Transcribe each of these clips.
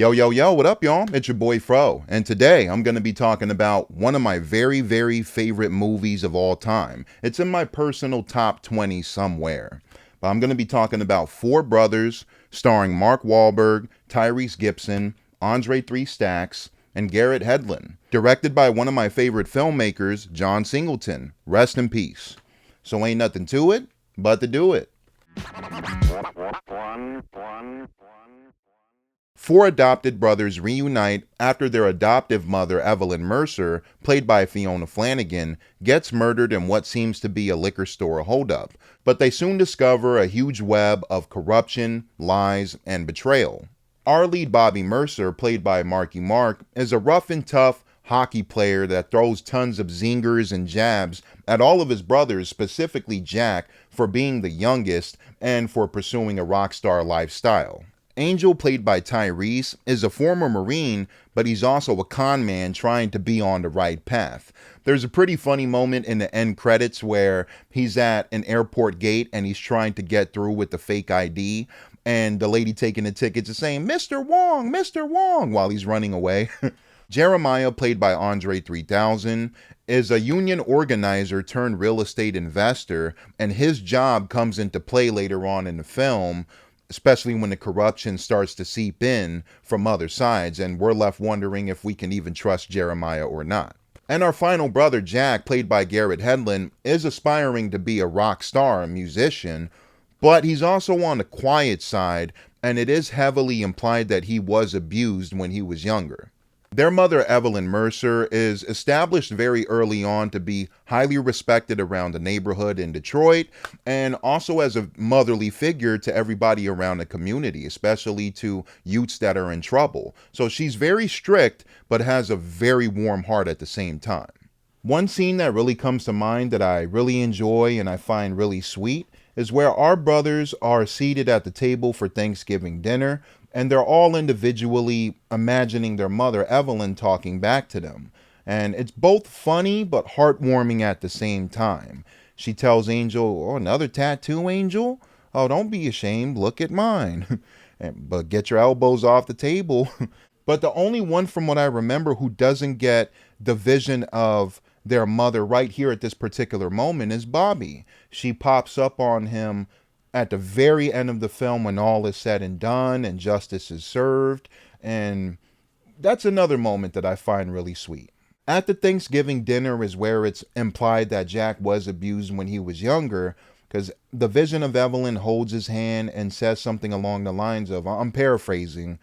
Yo, yo, yo, what up, y'all? It's your boy Fro, and today I'm going to be talking about one of my very, very favorite movies of all time. It's in my personal top 20 somewhere. But I'm going to be talking about Four Brothers, starring Mark Wahlberg, Tyrese Gibson, Andre Three Stacks, and Garrett Hedlund. Directed by one of my favorite filmmakers, John Singleton. Rest in peace. So ain't nothing to it but to do it. Four adopted brothers reunite after their adoptive mother, Evelyn Mercer, played by Fiona Flanagan, gets murdered in what seems to be a liquor store holdup. But they soon discover a huge web of corruption, lies, and betrayal. Our lead, Bobby Mercer, played by Marky Mark, is a rough and tough hockey player that throws tons of zingers and jabs at all of his brothers, specifically Jack, for being the youngest and for pursuing a rock star lifestyle. Angel, played by Tyrese, is a former Marine, but he's also a con man trying to be on the right path. There's a pretty funny moment in the end credits where he's at an airport gate and he's trying to get through with the fake ID, and the lady taking the tickets is saying, Mr. Wong, while he's running away. Jeremiah, played by Andre 3000, is a union organizer turned real estate investor, and his job comes into play later on in the film, especially when the corruption starts to seep in from other sides, and we're left wondering if we can even trust Jeremiah or not. And our final brother, Jack, played by Garrett Hedlund, is aspiring to be a rock star, a musician, but he's also on the quiet side, and it is heavily implied that he was abused when he was younger. Their mother, Evelyn Mercer, is established very early on to be highly respected around the neighborhood in Detroit, and also as a motherly figure to everybody around the community, especially to youths that are in trouble. So she's very strict, but has a very warm heart at the same time. One scene that really comes to mind that I really enjoy and I find really sweet is where our brothers are seated at the table for Thanksgiving dinner, and they're all individually imagining their mother, Evelyn, talking back to them. And it's both funny but heartwarming at the same time. She tells Angel, "Oh, another tattoo, Angel? Oh, don't be ashamed. Look at mine." But get your elbows off the table. But the only one from what I remember who doesn't get the vision of their mother right here at this particular moment is Bobby. She pops up on him at the very end of the film when all is said and done and justice is served, and that's another moment that I find really sweet. At the Thanksgiving dinner is where it's implied that Jack was abused when he was younger, because the vision of Evelyn holds his hand and says something along the lines of, I'm paraphrasing,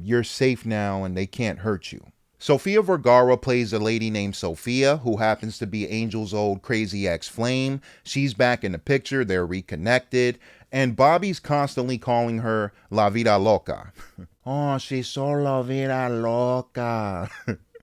"You're safe now and they can't hurt you." Sofia Vergara plays a lady named Sophia, who happens to be Angel's old crazy ex-flame. She's back in the picture, they're reconnected, and Bobby's constantly calling her La Vida Loca. Oh, she's so La Vida Loca.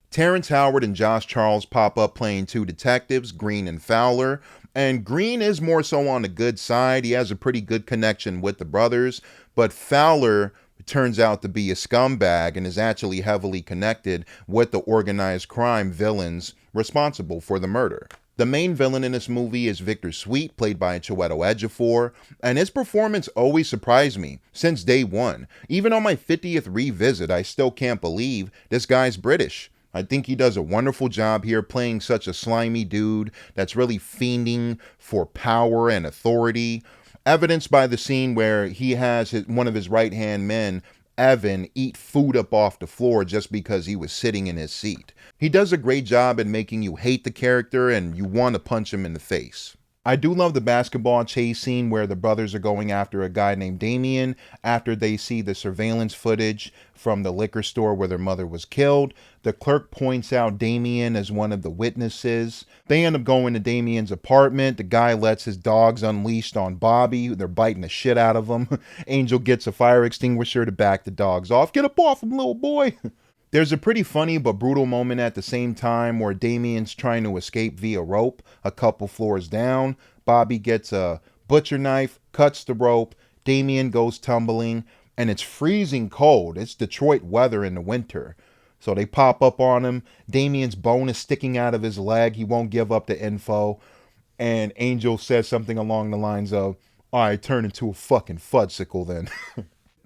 Terrence Howard and Josh Charles pop up playing two detectives, Green and Fowler, and Green is more so on the good side. He has a pretty good connection with the brothers, but Fowler turns out to be a scumbag and is actually heavily connected with the organized crime villains responsible for the murder. The main villain in this movie is Victor Sweet, played by Chiwetel Ejiofor, and his performance always surprised me since day one. Even on my 50th revisit, I still can't believe this guy's British. I think he does a wonderful job here playing such a slimy dude that's really fiending for power and authority, evidenced by the scene where he has one of his right-hand men, Evan, eat food up off the floor just because he was sitting in his seat. He does a great job at making you hate the character and you want to punch him in the face. I do love the basketball chase scene where the brothers are going after a guy named Damien after they see the surveillance footage from the liquor store where their mother was killed. The clerk points out Damien as one of the witnesses. They end up going to Damien's apartment. The guy lets his dogs unleashed on Bobby. They're biting the shit out of him. Angel gets a fire extinguisher to back the dogs off. "Get up off him, little boy." There's a pretty funny but brutal moment at the same time where Damien's trying to escape via rope a couple floors down. Bobby gets a butcher knife, cuts the rope, Damien goes tumbling, and it's freezing cold. It's Detroit weather in the winter. So they pop up on him. Damien's bone is sticking out of his leg. He won't give up the info. And Angel says something along the lines of, "All right, turn into a fucking fudgesicle then."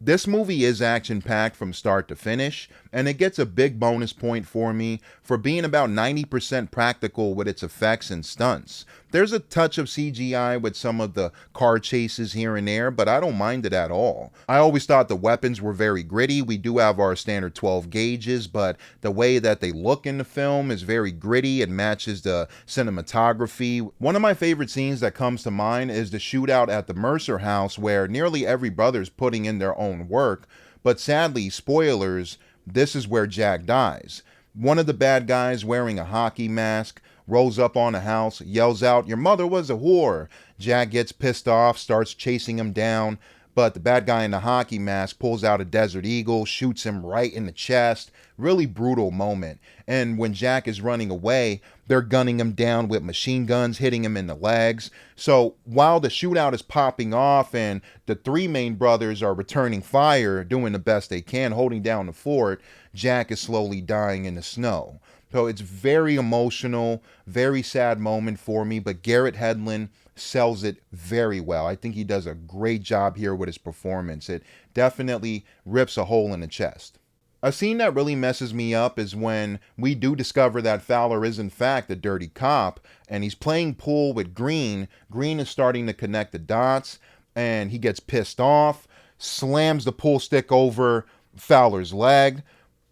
This movie is action-packed from start to finish, and it gets a big bonus point for me for being about 90% practical with its effects and stunts. There's a touch of CGI with some of the car chases here and there, but I don't mind it at all. I always thought the weapons were very gritty. We do have our standard 12 gauges, but the way that they look in the film is very gritty. It matches the cinematography. One of my favorite scenes that comes to mind is the shootout at the Mercer house, where nearly every brother's putting in their own work, but sadly, spoilers, this is where Jack dies. One of the bad guys wearing a hockey mask rolls up on a house, yells out, "Your mother was a whore." Jack gets pissed off, starts chasing him down, but the bad guy in the hockey mask pulls out a Desert Eagle, shoots him right in the chest. Really brutal moment. And when Jack is running away, they're gunning him down with machine guns, hitting him in the legs. So while the shootout is popping off and the three main brothers are returning fire, doing the best they can, holding down the fort, Jack is slowly dying in the snow. So it's very emotional, very sad moment for me, but Garrett Hedlund sells it very well. I think he does a great job here with his performance. It definitely rips a hole in the chest. A scene that really messes me up is when we do discover that Fowler is in fact a dirty cop, and he's playing pool with Green. Green is starting to connect the dots, and he gets pissed off, slams the pool stick over Fowler's leg,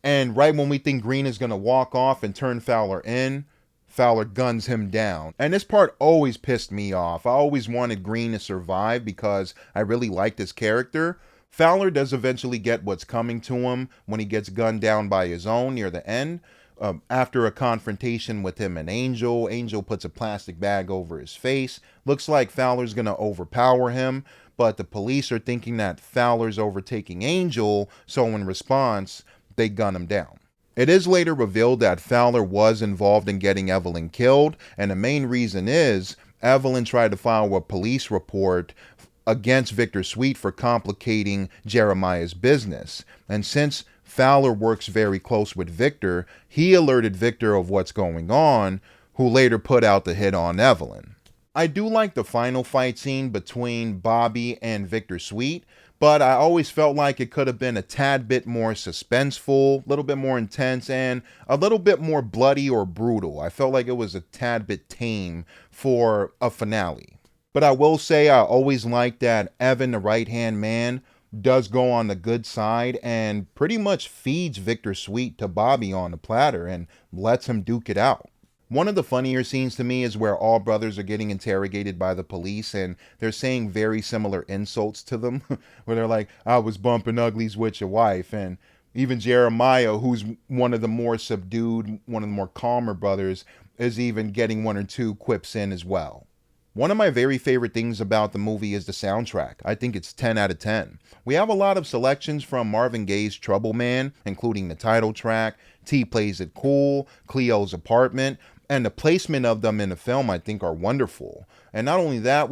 and right when we think Green is going to walk off and turn Fowler in, Fowler guns him down. And this part always pissed me off. I always wanted Green to survive because I really liked his character. Fowler does eventually get what's coming to him when he gets gunned down by his own near the end. After a confrontation with him and Angel, Angel puts a plastic bag over his face. Looks like Fowler's going to overpower him, but the police are thinking that Fowler's overtaking Angel, so in response, they gun him down. It is later revealed that Fowler was involved in getting Evelyn killed, and the main reason is Evelyn tried to file a police report against Victor Sweet for complicating Jeremiah's business. And since Fowler works very close with Victor, he alerted Victor of what's going on, who later put out the hit on Evelyn. I do like the final fight scene between Bobby and Victor Sweet, but I always felt like it could have been a tad bit more suspenseful, a little bit more intense, and a little bit more bloody or brutal. I felt like it was a tad bit tame for a finale. But I will say I always liked that Evan, the right-hand man, does go on the good side and pretty much feeds Victor Sweet to Bobby on the platter and lets him duke it out. One of the funnier scenes to me is where all brothers are getting interrogated by the police and they're saying very similar insults to them, where they're like, "I was bumping uglies with your wife," and even Jeremiah, who's one of the more subdued, one of the more calmer brothers, is even getting one or two quips in as well. One of my very favorite things about the movie is the soundtrack. I think it's 10 out of 10. We have a lot of selections from Marvin Gaye's Trouble Man, including the title track, T Plays It Cool, Cleo's Apartment, and the placement of them in the film I think are wonderful. And not only that,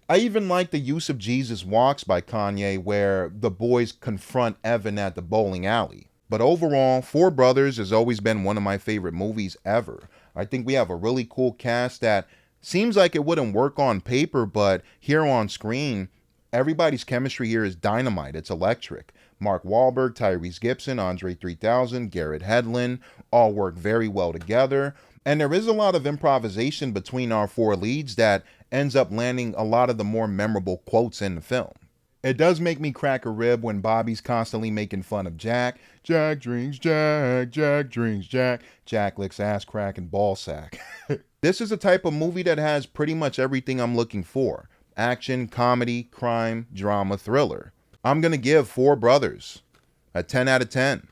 I even like the use of Jesus Walks by Kanye, where the boys confront Evan at the bowling alley. But overall, Four Brothers has always been one of my favorite movies ever. I think we have a really cool cast that seems like it wouldn't work on paper, but here on screen, everybody's chemistry here is dynamite. It's electric. Mark Wahlberg, Tyrese Gibson, Andre 3000, Garrett Hedlund all work very well together. And there is a lot of improvisation between our four leads that ends up landing a lot of the more memorable quotes in the film. It does make me crack a rib when Bobby's constantly making fun of Jack. Jack drinks Jack, Jack drinks Jack, Jack licks ass crack and ball sack. This is a type of movie that has pretty much everything I'm looking for. Action, comedy, crime, drama, thriller. I'm going to give Four Brothers a 10 out of 10.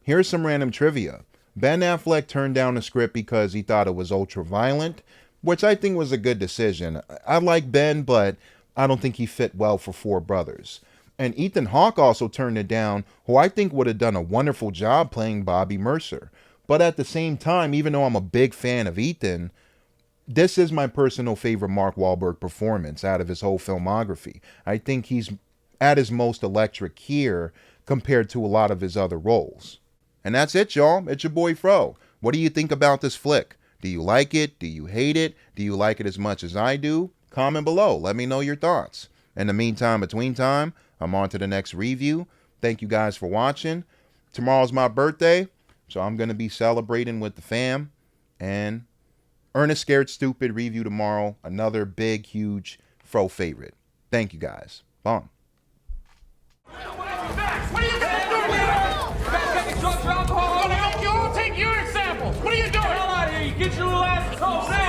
Here's some random trivia. Ben Affleck turned down the script because he thought it was ultra violent, which I think was a good decision. I like Ben, but I don't think he fit well for Four Brothers. And Ethan Hawke also turned it down, who I think would have done a wonderful job playing Bobby Mercer. But at the same time, even though I'm a big fan of Ethan, this is my personal favorite Mark Wahlberg performance out of his whole filmography. I think he's at his most electric here compared to a lot of his other roles. And that's it, y'all. It's your boy Fro. What do you think about this flick? Do you like it? Do you hate it? Do you like it as much as I do? Comment below. Let me know your thoughts. In the meantime, between time, I'm on to the next review. Thank you guys for watching. Tomorrow's my birthday, so I'm going to be celebrating with the fam. And Ernest Scared Stupid review tomorrow. Another big, huge Fro favorite. Thank you guys. Bong. What are you guys doing? You all take your examples. What are you doing? Get your little asses home now.